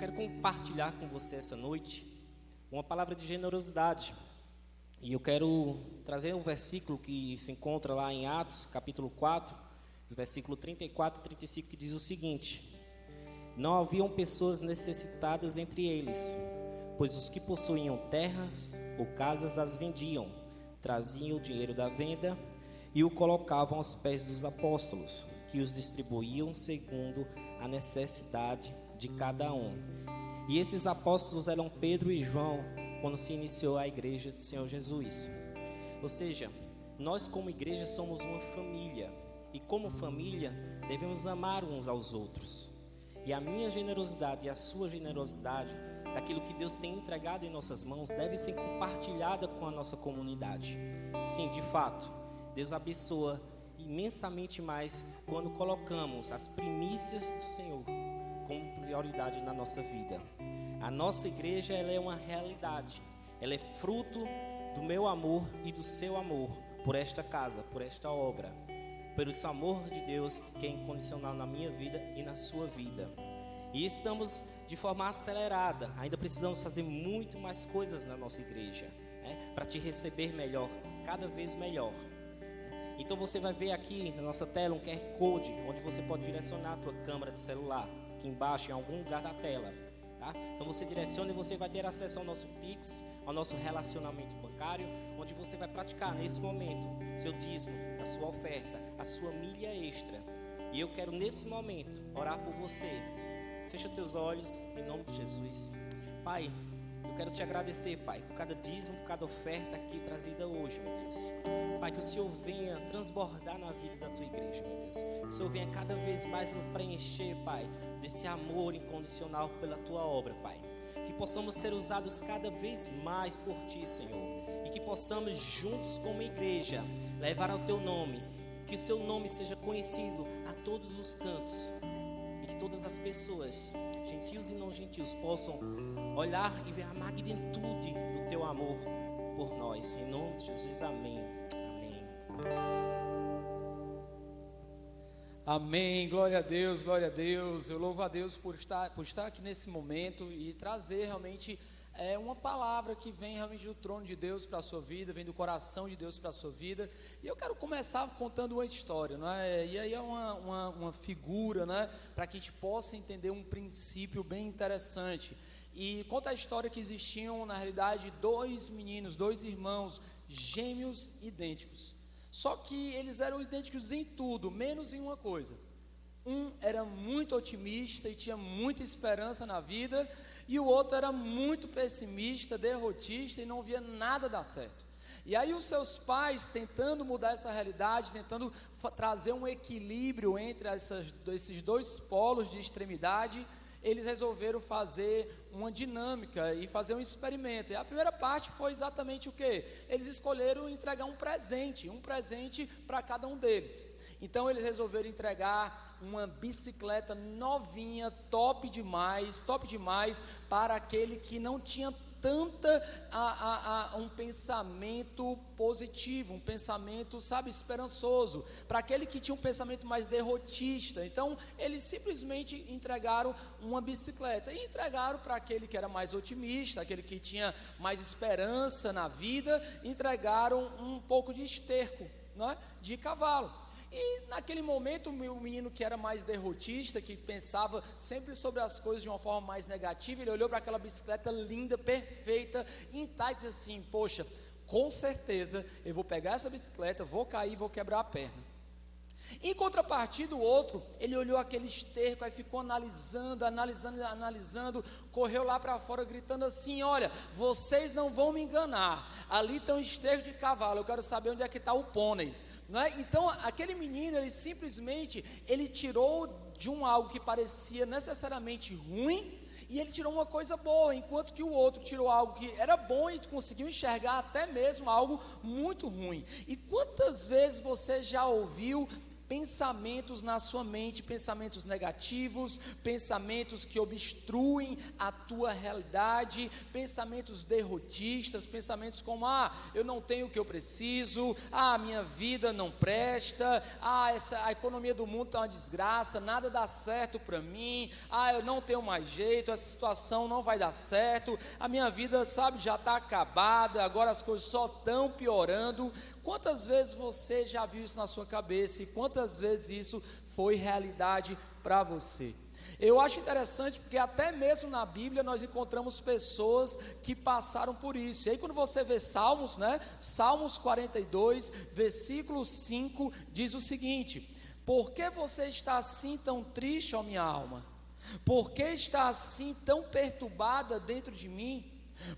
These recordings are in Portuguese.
quero compartilhar com você essa noite uma palavra de generosidade. E eu quero trazer um versículo que se encontra lá em Atos, capítulo 4, versículo 34 e 35, que diz o seguinte: Não haviam pessoas necessitadas entre eles, pois os que possuíam terras ou casas as vendiam, traziam o dinheiro da venda e o colocavam aos pés dos apóstolos, que os distribuíam segundo a necessidade de cada um. E esses apóstolos eram Pedro e João, quando se iniciou a igreja do Senhor Jesus. Ou seja, nós como igreja somos uma família, e como família devemos amar uns aos outros. E a minha generosidade e a sua generosidade, daquilo que Deus tem entregado em nossas mãos, deve ser compartilhada com a nossa comunidade. Sim, de fato, Deus abençoa imensamente mais quando colocamos as primícias do Senhor como prioridade na nossa vida. A nossa igreja, ela é uma realidade, ela é fruto do meu amor e do seu amor por esta casa, por esta obra, pelo esse amor de Deus que é incondicional na minha vida e na sua vida. E estamos de forma acelerada, ainda precisamos fazer muito mais coisas na nossa igreja, para te receber melhor, cada vez melhor. Então você vai ver aqui na nossa tela um QR Code, onde você pode direcionar a tua câmera de celular, aqui embaixo em algum lugar da tela, tá? Então você direciona e você vai ter acesso ao nosso Pix, ao nosso relacionamento bancário, onde você vai praticar nesse momento seu dízimo, a sua oferta, a sua milha extra. E eu quero nesse momento orar por você. Fecha teus olhos em nome de Jesus. Pai, eu quero te agradecer, Pai, por cada dízimo, por cada oferta aqui trazida hoje, meu Deus. Pai, que o Senhor venha transbordar na vida da tua igreja, meu Deus. Que o Senhor venha cada vez mais nos preencher, Pai, desse amor incondicional pela tua obra, Pai. Que possamos ser usados cada vez mais por ti, Senhor. E que possamos juntos como igreja levar ao teu nome. Que o seu nome seja conhecido a todos os cantos. E que todas as pessoas, gentios e não gentios, possam olhar e ver a magnitude do teu amor por nós. Em nome de Jesus, amém. Amém, glória a Deus, glória a Deus. Eu louvo a Deus por estar aqui nesse momento e trazer realmente uma palavra que vem realmente do trono de Deus para a sua vida, vem do coração de Deus para a sua vida. E eu quero começar contando uma história, não é? E aí é uma figura, né, para que a gente possa entender um princípio bem interessante. E conta a história que existiam, na realidade, dois irmãos gêmeos idênticos. Só que eles eram idênticos em tudo, menos em uma coisa. Um era muito otimista e tinha muita esperança na vida, e o outro era muito pessimista, derrotista e não via nada dar certo. E aí os seus pais, tentando mudar essa realidade, tentando trazer um equilíbrio entre esses dois polos de extremidade, eles resolveram fazer uma dinâmica e fazer um experimento. E a primeira parte foi exatamente o quê? Eles escolheram entregar um presente para cada um deles. Então eles resolveram entregar uma bicicleta novinha, top demais, para aquele que não tinha um pensamento positivo, um pensamento, esperançoso, para aquele que tinha um pensamento mais derrotista. Então eles simplesmente entregaram uma bicicleta e entregaram para aquele que era mais otimista, aquele que tinha mais esperança na vida, entregaram um pouco de esterco, né, de cavalo. E naquele momento o menino que era mais derrotista, que pensava sempre sobre as coisas de uma forma mais negativa, ele olhou para aquela bicicleta linda, perfeita, intacta, e disse assim: poxa, com certeza eu vou pegar essa bicicleta, vou cair, vou quebrar a perna. Em contrapartida, o outro, ele olhou aquele esterco, aí ficou analisando, correu lá para fora gritando assim: olha, vocês não vão me enganar, ali tem um esterco de cavalo, eu quero saber onde é que está o pônei. Não é? Então aquele menino, ele simplesmente tirou de algo que parecia necessariamente ruim, e ele tirou uma coisa boa, enquanto que o outro tirou algo que era bom e conseguiu enxergar até mesmo algo muito ruim. E quantas vezes você já ouviu pensamentos na sua mente, pensamentos negativos, pensamentos que obstruem a tua realidade, pensamentos derrotistas, pensamentos como, eu não tenho o que eu preciso, a minha vida não presta, a economia do mundo está uma desgraça, nada dá certo para mim, eu não tenho mais jeito, essa situação não vai dar certo, a minha vida, já está acabada, agora as coisas só estão piorando. Quantas vezes você já viu isso na sua cabeça e quantas vezes isso foi realidade para você? Eu acho interessante porque até mesmo na Bíblia nós encontramos pessoas que passaram por isso. E aí quando você vê Salmos, Salmos 42, versículo 5, diz o seguinte: por que você está assim tão triste, ó minha alma? Por que está assim tão perturbada dentro de mim?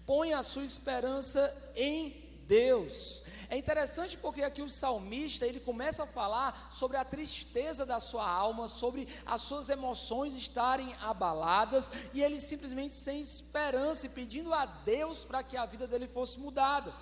Põe a sua esperança em Deus. É interessante porque aqui o salmista, ele começa a falar sobre a tristeza da sua alma, sobre as suas emoções estarem abaladas, e ele simplesmente sem esperança e pedindo a Deus para que a vida dele fosse mudada.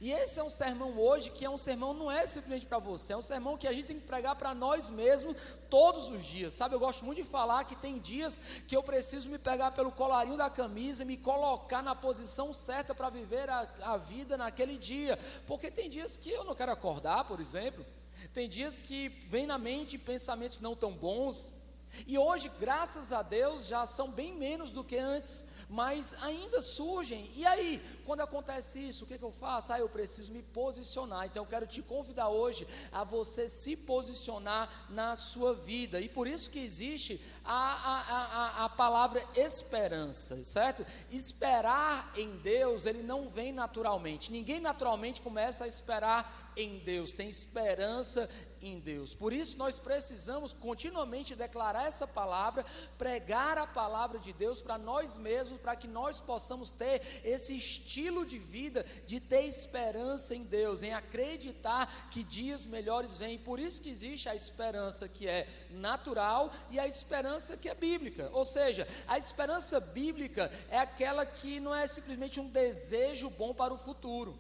E esse é um sermão hoje que é um sermão, não é simplesmente para você, é um sermão que a gente tem que pregar para nós mesmos todos os dias, eu gosto muito de falar que tem dias que eu preciso me pegar pelo colarinho da camisa e me colocar na posição certa para viver a vida naquele dia, porque tem dias que eu não quero acordar, por exemplo, tem dias que vem na mente pensamentos não tão bons, e hoje, graças a Deus, já são bem menos do que antes, mas ainda surgem. E aí, quando acontece isso, o que eu faço? Eu preciso me posicionar. Então eu quero te convidar hoje a você se posicionar na sua vida, e por isso que existe a palavra esperança, certo? Esperar em Deus, ele não vem naturalmente, ninguém naturalmente começa a esperar em Deus, tem esperança em Deus. Por isso nós precisamos continuamente declarar essa palavra, pregar a palavra de Deus para nós mesmos, para que nós possamos ter esse estilo de vida, de ter esperança em Deus, em acreditar que dias melhores vêm. Por isso que existe a esperança que é natural e a esperança que é bíblica, ou seja, a esperança bíblica é aquela que não é simplesmente um desejo bom para o futuro,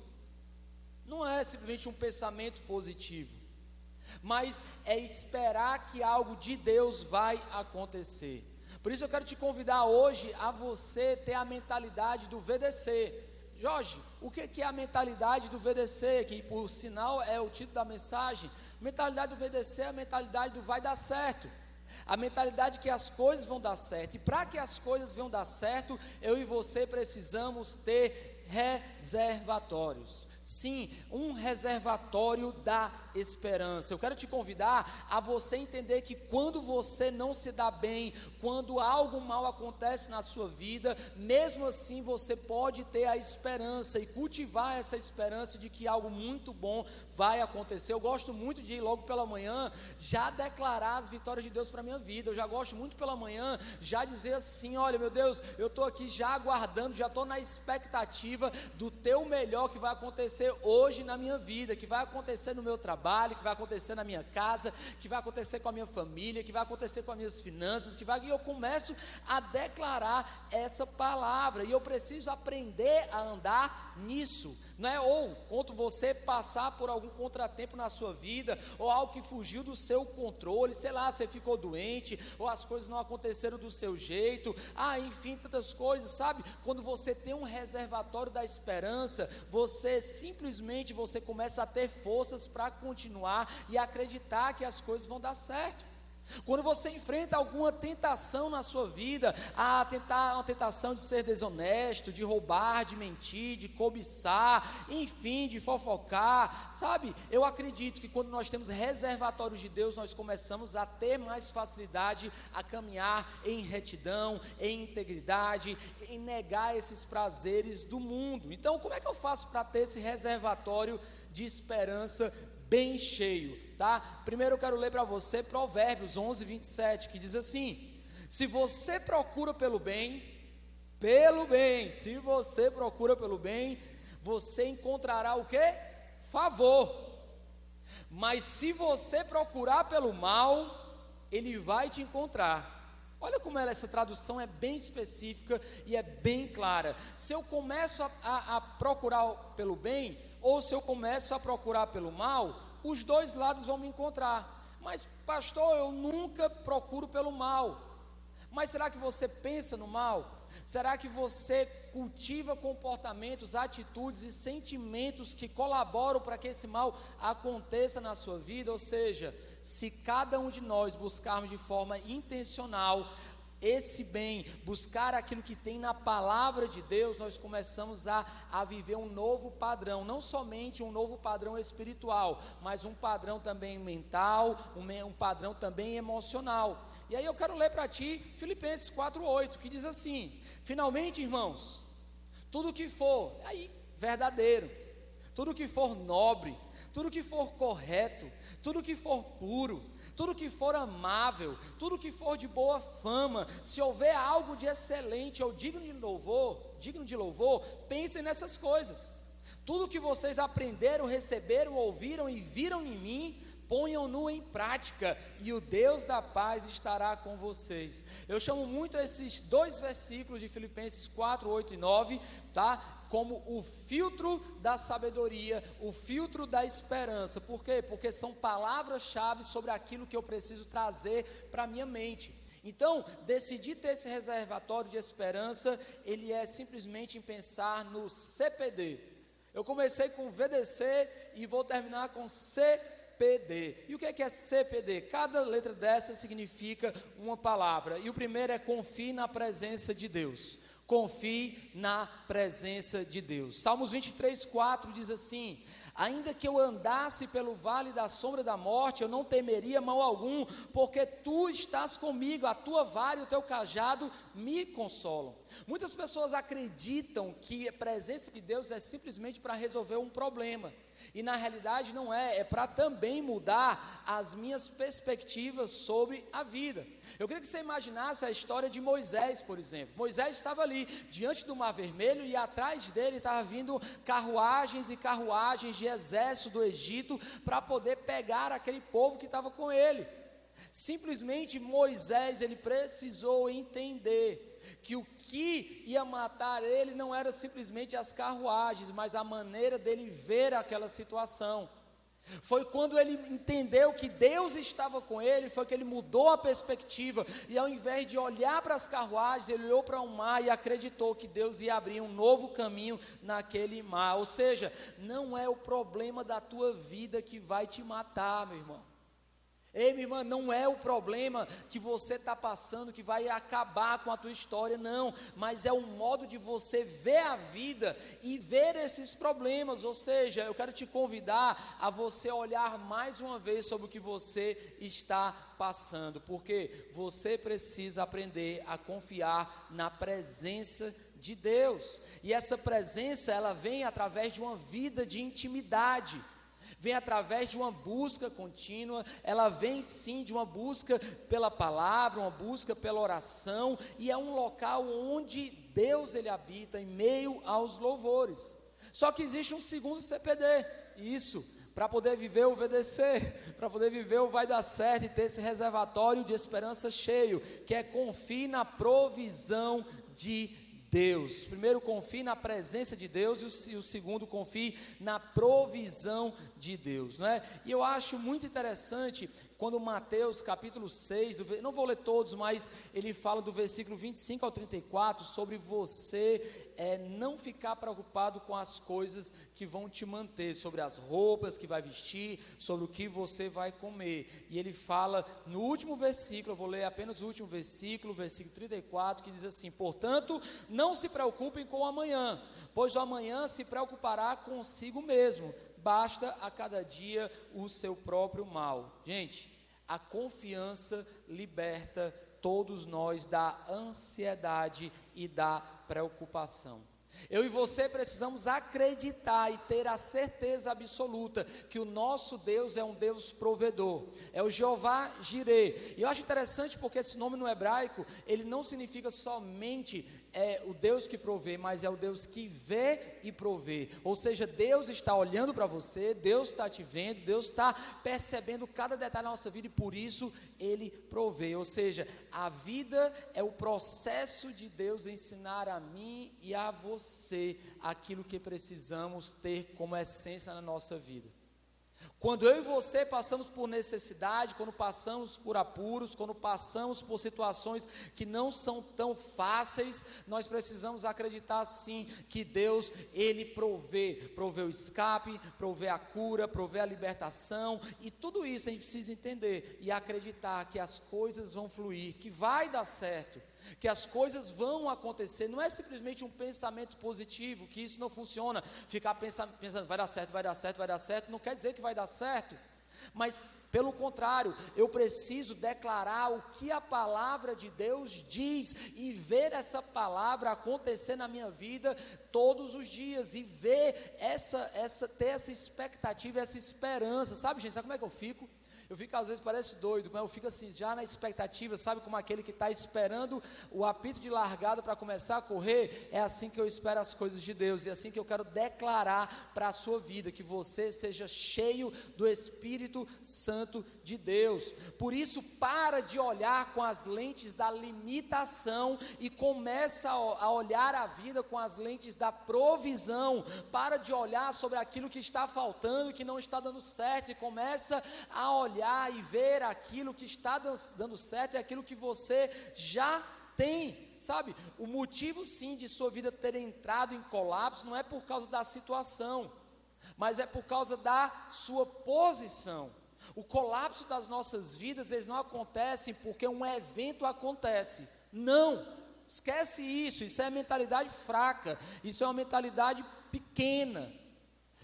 não é simplesmente um pensamento positivo, mas é esperar que algo de Deus vai acontecer. Por isso eu quero te convidar hoje a você ter a mentalidade do VDC. Jorge, o que é a mentalidade do VDC? Que por sinal é o título da mensagem. Mentalidade do VDC é a mentalidade do vai dar certo, a mentalidade que as coisas vão dar certo. E para que as coisas venham dar certo, eu e você precisamos ter reservatórios. Sim, um reservatório da esperança. Eu quero te convidar a você entender que quando você não se dá bem, quando algo mal acontece na sua vida, mesmo assim você pode ter a esperança e cultivar essa esperança de que algo muito bom vai acontecer. Eu gosto muito de ir logo pela manhã já declarar as vitórias de Deus para a minha vida. Eu já gosto muito pela manhã já dizer assim: olha, meu Deus, eu estou aqui já aguardando, já estou na expectativa do teu melhor que vai acontecer hoje na minha vida, que vai acontecer no meu trabalho, que vai acontecer na minha casa, que vai acontecer com a minha família, que vai acontecer com as minhas finanças, e eu começo a declarar essa palavra, e eu preciso aprender a andar nisso, não é? Ou quando você passar por algum contratempo na sua vida, ou algo que fugiu do seu controle, sei lá, você ficou doente, ou as coisas não aconteceram do seu jeito, enfim, tantas coisas, sabe? Quando você tem um reservatório da esperança, você simplesmente começa a ter forças para continuar e acreditar que as coisas vão dar certo. Quando você enfrenta alguma tentação na sua vida, uma tentação de ser desonesto, de roubar, de mentir, de cobiçar, enfim, de fofocar, sabe? Eu acredito que quando nós temos reservatórios de Deus, nós começamos a ter mais facilidade a caminhar em retidão, em integridade, em negar esses prazeres do mundo. Então, como é que eu faço para ter esse reservatório de esperança bem cheio? Primeiro eu quero ler para você Provérbios 11, 27, que diz assim: se você procura pelo bem, se você procura pelo bem, você encontrará o quê? Favor. Mas se você procurar pelo mal, ele vai te encontrar. Olha como essa tradução é bem específica e é bem clara. Se eu começo a procurar pelo bem, ou se eu começo a procurar pelo mal, os dois lados vão me encontrar. Mas pastor, eu nunca procuro pelo mal. Mas será que você pensa no mal? Será que você cultiva comportamentos, atitudes e sentimentos que colaboram para que esse mal aconteça na sua vida? Ou seja, se cada um de nós buscarmos de forma intencional esse bem, buscar aquilo que tem na palavra de Deus, nós começamos a viver um novo padrão, não somente um novo padrão espiritual, mas um padrão também mental, um padrão também emocional. E aí eu quero ler para ti Filipenses 4:8, que diz assim: finalmente, irmãos, tudo que for verdadeiro, tudo que for nobre, tudo que for correto, tudo que for puro, tudo que for amável, tudo que for de boa fama, se houver algo de excelente ou digno de louvor, pensem nessas coisas. Tudo que vocês aprenderam, receberam, ouviram e viram em mim, ponham-no em prática, e o Deus da paz estará com vocês. Eu chamo muito esses dois versículos de Filipenses 4, 8 e 9, como o filtro da sabedoria, o filtro da esperança. Por quê? Porque são palavras-chave sobre aquilo que eu preciso trazer para a minha mente. Então, decidir ter esse reservatório de esperança, ele é simplesmente em pensar no CPD. Eu comecei com VDC e vou terminar com CPD. E o que é CPD? Cada letra dessa significa uma palavra. E o primeiro é confie na presença de Deus. Confie na presença de Deus. Salmos 23:4 diz assim: ainda que eu andasse pelo vale da sombra da morte, eu não temeria mal algum, porque tu estás comigo, a tua vara e o teu cajado me consolam. Muitas pessoas acreditam que a presença de Deus é simplesmente para resolver um problema, e na realidade não é para também mudar as minhas perspectivas sobre a vida. Eu queria que você imaginasse a história de Moisés, por exemplo. Moisés estava ali, diante do Mar Vermelho, e atrás dele estava vindo carruagens e carruagens de exército do Egito, para poder pegar aquele povo que estava com ele. Simplesmente Moisés, ele precisou entender que o que ia matar ele não era simplesmente as carruagens, mas a maneira dele ver aquela situação. Foi quando ele entendeu que Deus estava com ele, foi que ele mudou a perspectiva, e ao invés de olhar para as carruagens, ele olhou para o mar e acreditou que Deus ia abrir um novo caminho naquele mar. Ou seja, não é o problema da tua vida que vai te matar, meu irmão. Ei, minha irmã, não é o problema que você está passando que vai acabar com a tua história, não, mas é o modo de você ver a vida e ver esses problemas. Ou seja, eu quero te convidar a você olhar mais uma vez sobre o que você está passando, porque você precisa aprender a confiar na presença de Deus, e essa presença, ela vem através de uma vida de intimidade, vem através de uma busca contínua, ela vem sim de uma busca pela palavra, uma busca pela oração, e é um local onde Deus ele habita em meio aos louvores. Só que existe um segundo CPD, isso, para poder viver o VDC, para poder viver o vai dar certo e ter esse reservatório de esperança cheio, que é confie na provisão de Deus. Primeiro, confie na presença de Deus, e o segundo, confie na provisão de Deus, não é? E eu acho muito interessante quando Mateus capítulo 6, não vou ler todos, mas ele fala do versículo 25 ao 34, sobre você não ficar preocupado com as coisas que vão te manter, sobre as roupas que vai vestir, sobre o que você vai comer. E ele fala no último versículo, eu vou ler apenas o último versículo, versículo 34, que diz assim: portanto, não se preocupem com o amanhã, pois o amanhã se preocupará consigo mesmo, basta a cada dia o seu próprio mal. Gente, a confiança liberta todos nós da ansiedade e da preocupação. Eu e você precisamos acreditar e ter a certeza absoluta que o nosso Deus é um Deus provedor, é o Jeová Jireh. E eu acho interessante porque esse nome no hebraico, ele não significa somente o Deus que provê, mas é o Deus que vê e provê. Ou seja, Deus está olhando para você, Deus está te vendo, Deus está percebendo cada detalhe da nossa vida, e por isso Ele provê. Ou seja, a vida é o processo de Deus ensinar a mim e a você aquilo que precisamos ter como essência na nossa vida. Quando eu e você passamos por necessidade, quando passamos por apuros, quando passamos por situações que não são tão fáceis, nós precisamos acreditar sim que Deus, Ele provê o escape, provê a cura, provê a libertação, e tudo isso a gente precisa entender e acreditar que as coisas vão fluir, que vai dar certo, que as coisas vão acontecer. Não é simplesmente um pensamento positivo, que isso não funciona, ficar pensando vai dar certo, vai dar certo, vai dar certo, não quer dizer que vai dar certo, mas pelo contrário, eu preciso declarar o que a palavra de Deus diz, e ver essa palavra acontecer na minha vida todos os dias, e ver ter essa expectativa, essa esperança, sabe gente, sabe como é que eu fico? Eu fico às vezes, parece doido, mas eu fico assim, já na expectativa, sabe como aquele que está esperando o apito de largada para começar a correr? É assim que eu espero as coisas de Deus, e é assim que eu quero declarar para a sua vida, que você seja cheio do Espírito Santo de Deus. Por isso, para de olhar com as lentes da limitação e começa a olhar a vida com as lentes da provisão. Para de olhar sobre aquilo que está faltando, que não está dando certo, e começa a olhar e ver aquilo que está dando certo e aquilo que você já tem, sabe? O motivo sim de sua vida ter entrado em colapso não é por causa da situação, mas é por causa da sua posição. O colapso das nossas vidas, eles não acontecem porque um evento acontece, não, esquece isso é mentalidade fraca, isso é uma mentalidade pequena.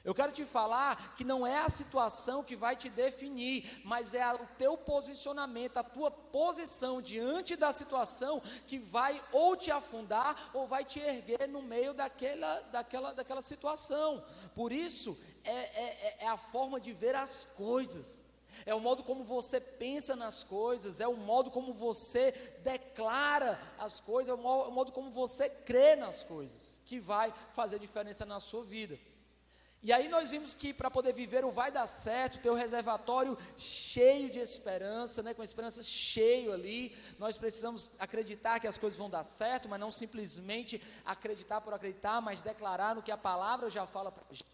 Eu quero te falar que não é a situação que vai te definir, mas é o teu posicionamento, a tua posição diante da situação que vai ou te afundar ou vai te erguer no meio daquela situação. Por isso, é a forma de ver as coisas, é o modo como você pensa nas coisas, é o modo como você declara as coisas, é o modo como você crê nas coisas, que vai fazer diferença na sua vida. E aí nós vimos que para poder viver o vai dar certo, ter o reservatório cheio de esperança, né, com a esperança cheio ali, nós precisamos acreditar que as coisas vão dar certo, mas não simplesmente acreditar por acreditar, mas declarar no que a palavra já fala para a gente.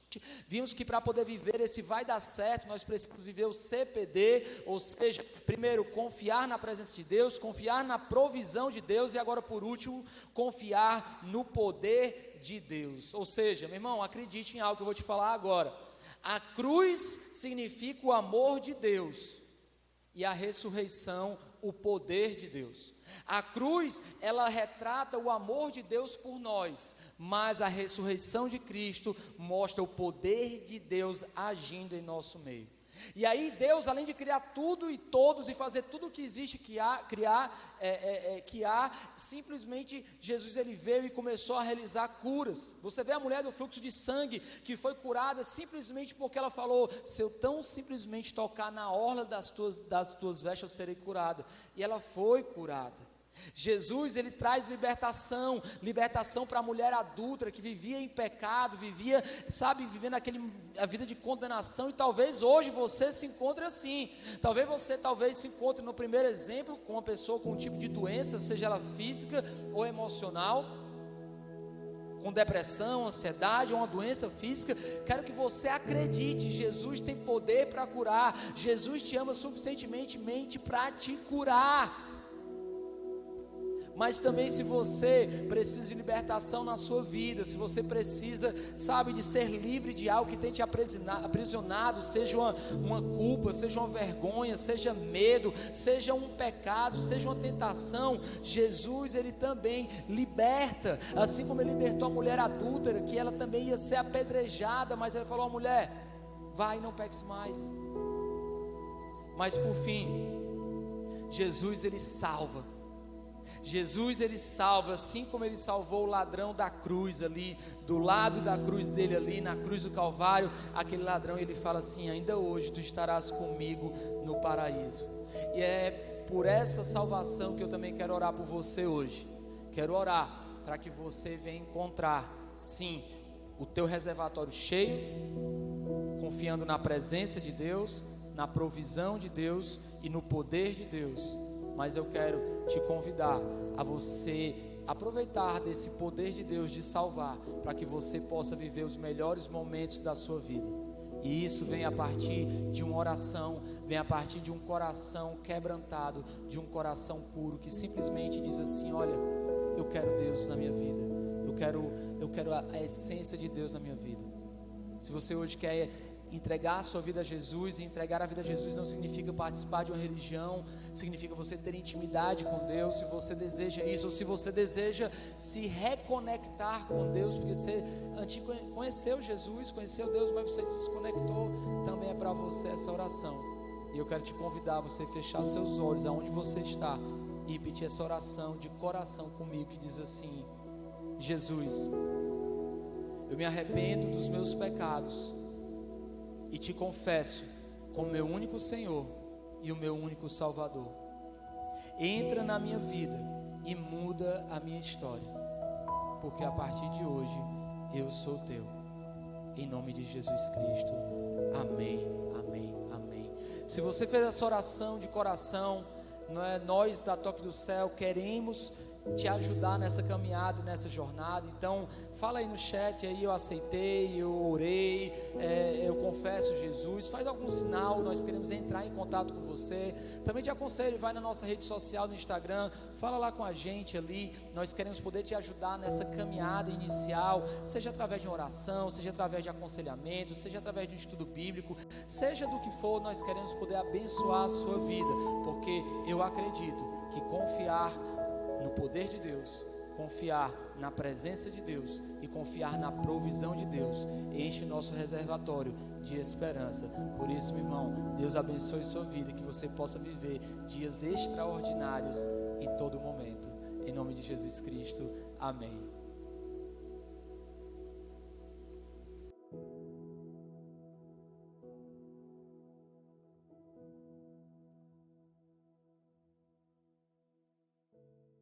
Vimos que para poder viver esse vai dar certo, nós precisamos viver o CPD, ou seja, primeiro confiar na presença de Deus, confiar na provisão de Deus, e agora por último, confiar no poder de Deus. Ou seja, meu irmão, acredite em algo que eu vou te falar agora. A cruz significa o amor de Deus, e a ressurreição, o poder de Deus. A cruz, ela retrata o amor de Deus por nós, mas a ressurreição de Cristo mostra o poder de Deus agindo em nosso meio. E aí Deus, além de criar tudo e todos e fazer tudo o que existe, simplesmente Jesus ele veio e começou a realizar curas. Você vê a mulher do fluxo de sangue que foi curada simplesmente porque ela falou: se eu tão simplesmente tocar na orla das tuas vestes eu serei curada, e ela foi curada. Jesus, ele traz libertação para a mulher adúltera que vivia em pecado, vivendo a vida de condenação, e talvez hoje você se encontre assim, talvez você se encontre no primeiro exemplo, com uma pessoa com um tipo de doença, seja ela física ou emocional, com depressão, ansiedade ou uma doença física. Quero que você acredite, Jesus tem poder para curar, Jesus te ama suficientemente para te curar. Mas também, se você precisa de libertação na sua vida, se você precisa, de ser livre de algo que tem te aprisionado, seja uma culpa, seja uma vergonha, seja medo, seja um pecado, seja uma tentação, Jesus, ele também liberta, assim como ele libertou a mulher adúltera, que ela também ia ser apedrejada, mas ele falou: mulher, vai e não peques mais. Mas por fim, Jesus, ele salva. Jesus, ele salva, assim como ele salvou o ladrão da cruz ali, do lado da cruz dele ali, na cruz do Calvário. Aquele ladrão, ele fala assim: ainda hoje tu estarás comigo no paraíso. E é por essa salvação que eu também quero orar por você hoje. Quero orar para que você venha encontrar, sim, o teu reservatório cheio, confiando na presença de Deus, na provisão de Deus e no poder de Deus. Mas eu quero te convidar a você aproveitar desse poder de Deus de salvar, para que você possa viver os melhores momentos da sua vida. E isso vem a partir de uma oração, vem a partir de um coração quebrantado, de um coração puro, que simplesmente diz assim: olha, eu quero Deus na minha vida, eu quero a essência de Deus na minha vida. Se você hoje quer entregar a sua vida a Jesus, e entregar a vida a Jesus não significa participar de uma religião, significa você ter intimidade com Deus. Se você deseja isso, ou se você deseja se reconectar com Deus, porque você conheceu Jesus, conheceu Deus, mas você se desconectou, também é para você essa oração. E eu quero te convidar a você fechar seus olhos aonde você está e repetir essa oração de coração comigo, que diz assim: Jesus, eu me arrependo dos meus pecados e te confesso como meu único Senhor e o meu único Salvador. Entra na minha vida e muda a minha história, porque a partir de hoje eu sou teu. Em nome de Jesus Cristo, amém, amém, amém. Se você fez essa oração de coração, nós da Toque do Céu queremos te ajudar nessa caminhada, nessa jornada. Então fala aí no chat aí: eu aceitei, eu orei, eu confesso Jesus. Faz algum sinal, nós queremos entrar em contato com você. Também te aconselho, vai na nossa rede social, no Instagram, fala lá com a gente ali. Nós queremos poder te ajudar nessa caminhada inicial, seja através de uma oração, seja através de aconselhamento, seja através de um estudo bíblico, seja do que for. Nós queremos poder abençoar a sua vida, porque eu acredito que confiar no poder de Deus, confiar na presença de Deus e confiar na provisão de Deus enche o nosso reservatório de esperança. Por isso, meu irmão, Deus abençoe sua vida, que você possa viver dias extraordinários em todo momento. Em nome de Jesus Cristo, amém.